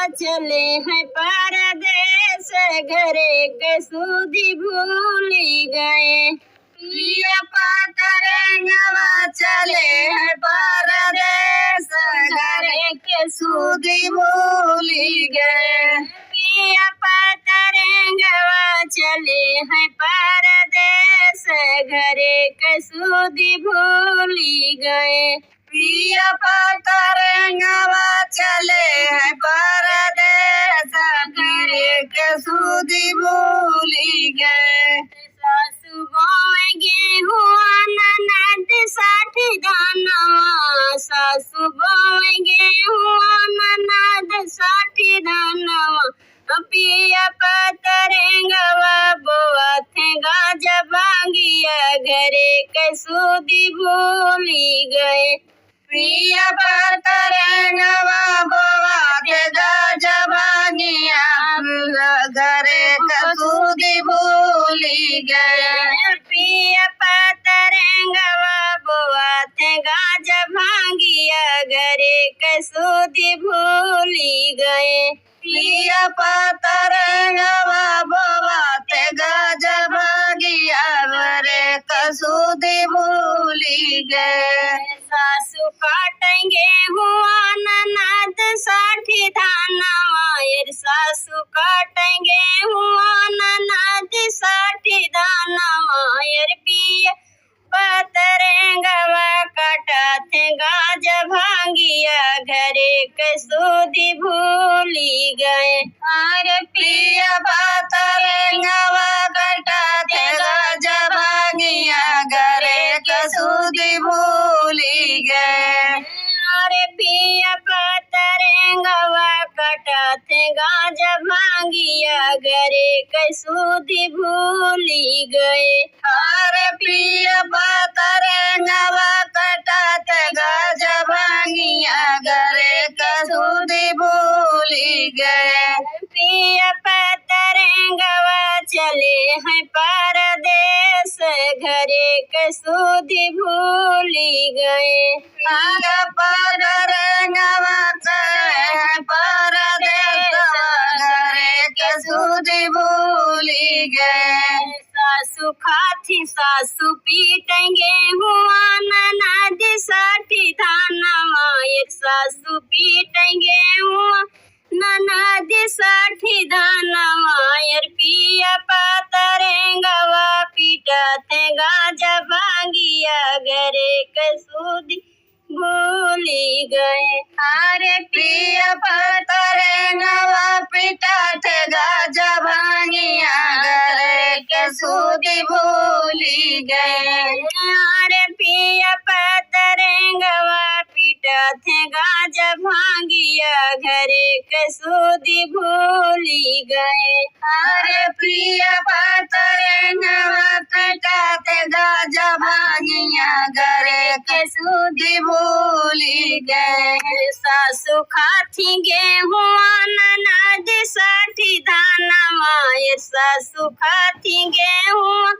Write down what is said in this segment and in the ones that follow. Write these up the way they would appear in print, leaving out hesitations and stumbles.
चले हैं परदेस, घरे के सूदी भूली गए। पिया पतरंगवा चले हैं परदेस, घरे के सूदी भूली गए। पिया पतरंगवा चले हैं परदेस, घरे के सूदी भूली गए। पिया पतरंगवा चले हैं परदेस, घरे के सूदी भूली गए। सासु बोए गेहूं ननद साठी दानवा, सासु बोए गेहूं ननद साठी दानवा। पिया पतरंगवा बोआ थे गाजा भांगिया, घरे के सूदी भूली गए। पिया पतरंगवा बोआ थे गाजा भांगिया, घरे के सूदी भूली गए। पिया पतरंगवा बोआ थे गाजा भांगिया, घरे के सूदी भूली गए। पिया पतरंगवा बोआ थे गाजा भांगिया, घरे के सूदी भूली गए। सासु काटेंगे हुआ ननद साठी धानवा, सासु काटेंगे हुआ ननद साठी धानवा। पिया पतरंगवा काटा थे गाजा भांगिया, घरे के सूदी भूली गए। अरे पिया पतरंगवा काटा थे गाजा भांगिया, घरे के सूदी भूली गए। अरे पिया पतरंगवा काटा थे गाजा भांगिया, घरे के सूदी भूली गए। अरे पिया पतरंगवा काटा थे गाजा भांगिया, घरे के सूदी भूली गए। पिया पतरंगवा चले हैं परदेस, घरे के सूदी भूली गए। पतरंगवा चले हैं परदेस, घरे के सूदी भूली गए। सासु खाती सासु पीटेंगे हुआ ननद साठी धानवा, सासु पीटेंगे हुआ ननद साठी धानवा। पिया पतरंगवा पीटा थे गाजा भांगिया, घरे के सूदी भूली गए। अरे पिया पतरंगवा पीटा थे गाजा भांगिया, घरे के सूदी भूली गए। अरे पिया पतरंगवा पीटा थे गाजा भांगिया, घरे के सूदी भूली गए। अरे पिया पतरंगवा पीटा थे गाजा भांगिया, घरे के सूदी भूली गए। सासु खाती गेहूं ननद साठी धानवा, सासु खाती गेहूं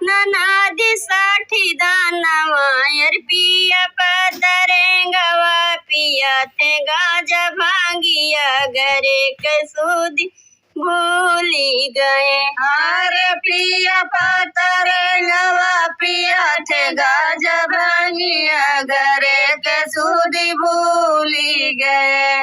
ननद साठी धानवा। पिया पतरंगवा पिया थे गाजा भांगिया, घरे के सूदी भूली गए। अरे पिया पतरंगवा पिया थे गाजा भांगिया, घरे के सूदी भूली गए।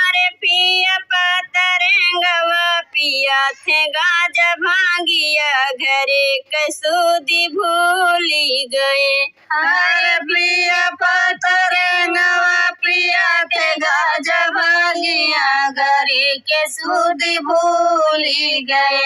अरे पिया पतरंगवा पिया थे गाजा भांगिया, घरे के सूदी भूली गए। अरे पिया पतरंगवा पिया थे गाजा भांगिया, घरे के सूदी भूली गए।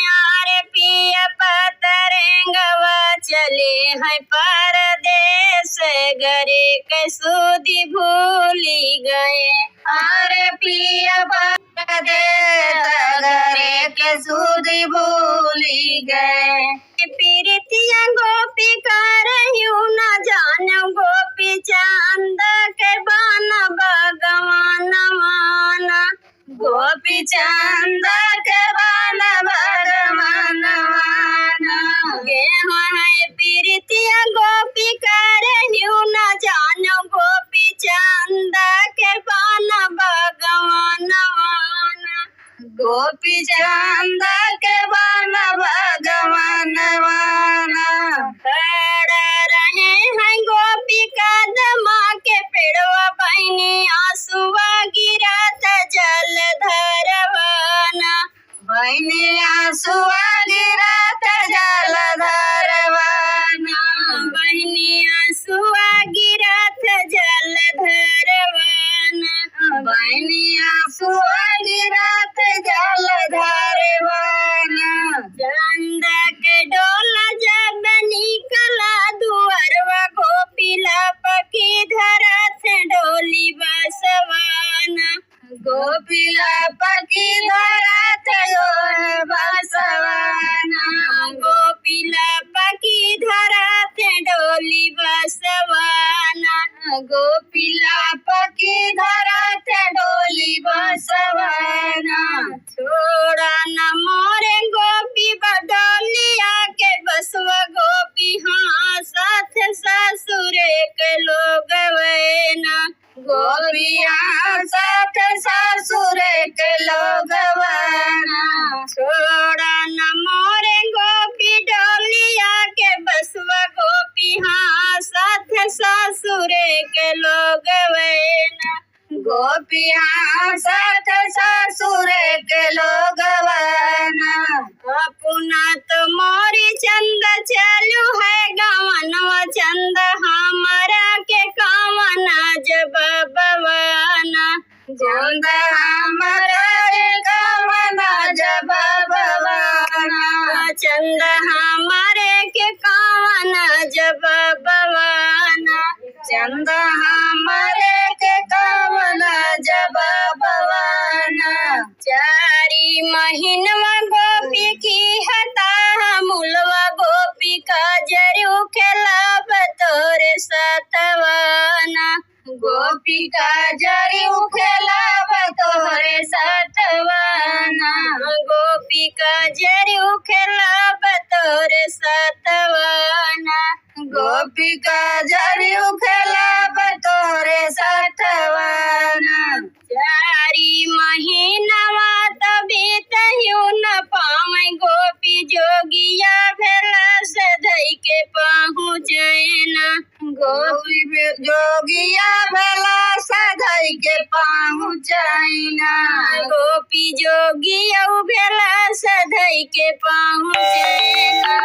अरे पिया पतरंगवा चले हैं परदेस, घरे के सूदी भूली गए। अरे पिया परदेस, घरे के सूदी भूली गए। प्रीतिया गोपी करहियो न जान गोपी चांद के बाना भगवान माना, गोपी चांद के बाना भगवान माना। गेहूं है प्रीतिया गोपी करहियो न जान गोपी चांद के बाना भगवान माना। गोपी चंद के बन भगवान वाना खड़ा रहे हैं गोपी कदमा के पेड़वा बहनी आंसुआ गिरत जल धरवाना बहनी आंसुआ गिरत जल धरवाना बहनी आंसुआ गिरत जल धरवाना बहनी आंसुआ गिरत जल धरवाना चंद के डोला जब निकला दुअरवा गोपी लपकी धरत डोली बसवाना गोपी लपकी धरत बसवाना गोपी लपकी धरत डोली बसवाना गोपी लपकी धरत डोली बसवाना छोड़ा न मोरे गोपी बडोलिया के बसवा गोपी हाँ साथ ससुरे के लोग वैना गोपिया साथ ससुरे के लोग वैना छोड़ा न मोरे गोपी डोलिया के बसवा गोपी हाँ साथ ससुरे के लोग वैना गोपिया साथ ससुरे के लोग वैना अपना तो मोरी चंद चलू है गवनवा चंद हमारा के कामना जब बवाना चंद हमारा के कामना जब बवाना चंद हमारे के कामना जब बवाना चंद हमारे के कामना जब बवाना चारी महीनवा गोपी की हता मुलवा गोपी का जरू खेला बतोरे सतवाना गोपी का जरू खेला बतोरे सतवाना गोपी का जरू खेला बतोरे सतवाना गोपी का जरू खेला बतोरे सतवाना चारी महीनवा तभी तयू न पावे गोपी जोगिया भेला सधई के पहुँचना गोपी जोगिया भेला सधई के पहुँचना गोपी जोगिया भेला सधई के पहुँचना